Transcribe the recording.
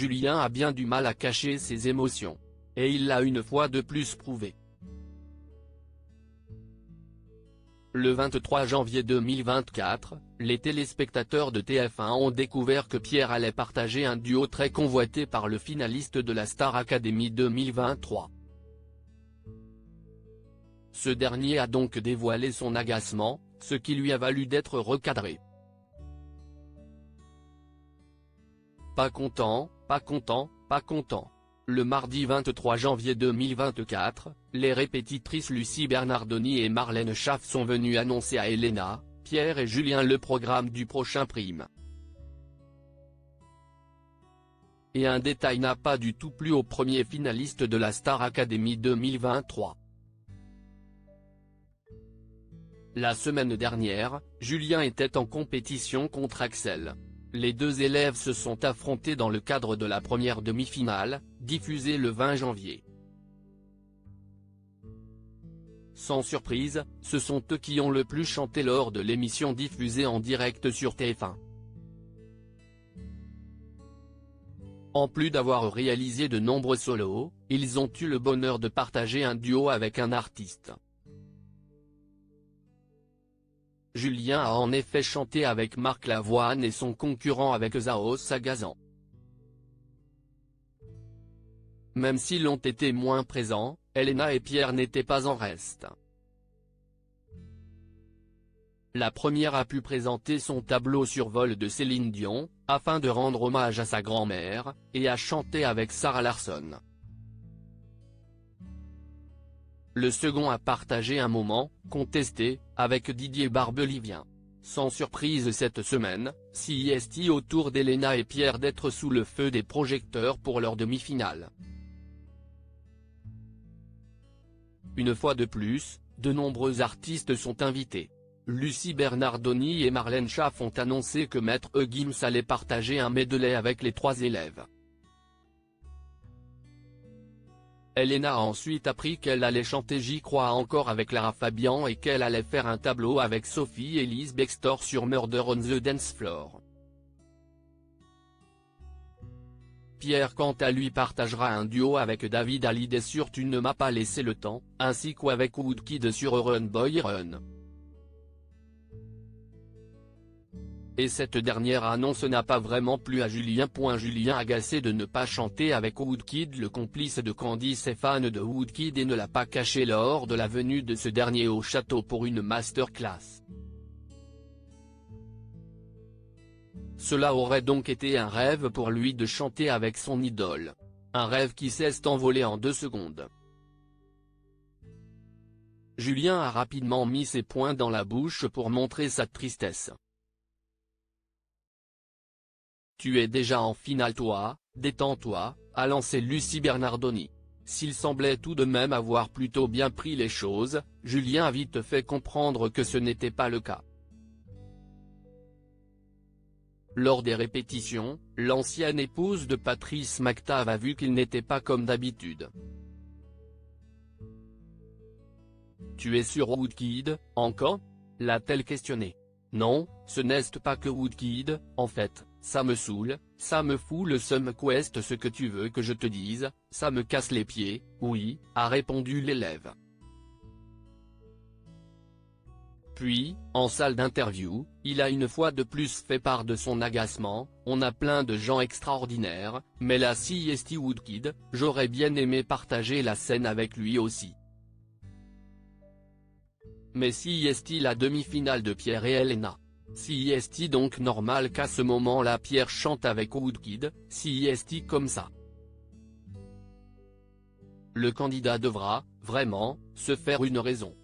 Julien a bien du mal à cacher ses émotions. Et il l'a une fois de plus prouvé. Le 23 janvier 2024, les téléspectateurs de TF1 ont découvert que Pierre allait partager un duo très convoité par le finaliste de la Star Academy 2023. Ce dernier a donc dévoilé son agacement, ce qui lui a valu d'être recadré. Pas content, pas content, pas content. Le mardi 23 janvier 2024, les répétitrices Lucie Bernardoni et Marlène Schaff sont venues annoncer à Elena, Pierre et Julien le programme du prochain prime. Et un détail n'a pas du tout plu au premier finaliste de la Star Academy 2023. La semaine dernière, Julien était en compétition contre Axel. Les deux élèves se sont affrontés dans le cadre de la première demi-finale, diffusée le 20 janvier. Sans surprise, ce sont eux qui ont le plus chanté lors de l'émission diffusée en direct sur TF1. En plus d'avoir réalisé de nombreux solos, ils ont eu le bonheur de partager un duo avec un artiste. Julien a en effet chanté avec Marc Lavoine et son concurrent avec Zao Sagazan. Même s'ils ont été moins présents, Elena et Pierre n'étaient pas en reste. La première a pu présenter son tableau sur vol de Céline Dion, afin de rendre hommage à sa grand-mère, et a chanté avec Sarah Larsson. Le second a partagé un moment, contesté, avec Didier Barbelivien. Sans surprise cette semaine, CIST autour d'Elena et Pierre d'être sous le feu des projecteurs pour leur demi-finale. Une fois de plus, de nombreux artistes sont invités. Lucie Bernardoni et Marlène Schaff ont annoncé que Maître Gims allait partager un medley avec les trois élèves. Elena a ensuite appris qu'elle allait chanter J'y crois encore avec Lara Fabian et qu'elle allait faire un tableau avec Sophie Elise Bextor sur Murder on the Dance Floor. Pierre quant à lui partagera un duo avec David Hallyday sur Tu ne m'as pas laissé le temps, ainsi qu'avec Woodkid sur Run Boy Run. Et cette dernière annonce n'a pas vraiment plu à Julien. Julien agacé de ne pas chanter avec Woodkid. Le complice de Candice est fan de Woodkid et ne l'a pas caché lors de la venue de ce dernier au château pour une masterclass. Cela aurait donc été un rêve pour lui de chanter avec son idole. Un rêve qui s'est envolé en 2 secondes. Julien a rapidement mis ses poings dans la bouche pour montrer sa tristesse. Tu es déjà en finale toi, détends-toi, a lancé Lucie Bernardoni. S'il semblait tout de même avoir plutôt bien pris les choses, Julien a vite fait comprendre que ce n'était pas le cas. Lors des répétitions, l'ancienne épouse de Patrice McTav a vu qu'il n'était pas comme d'habitude. Tu es sur Woodkid, encore ? L'a-t-elle questionné. Non, ce n'est pas que Woodkid, en fait, ça me saoule, ça me fout le seum. Quest ce que tu veux que je te dise, ça me casse les pieds, oui, a répondu l'élève. Puis, en salle d'interview, il a une fois de plus fait part de son agacement. On a plein de gens extraordinaires, mais la CIST Woodkid, j'aurais bien aimé partager la scène avec lui aussi. Mais CIST la demi-finale de Pierre et Elena. CIST donc normal qu'à ce moment-là Pierre chante avec Woodkid, CIST comme ça. Le candidat devra, vraiment, se faire une raison.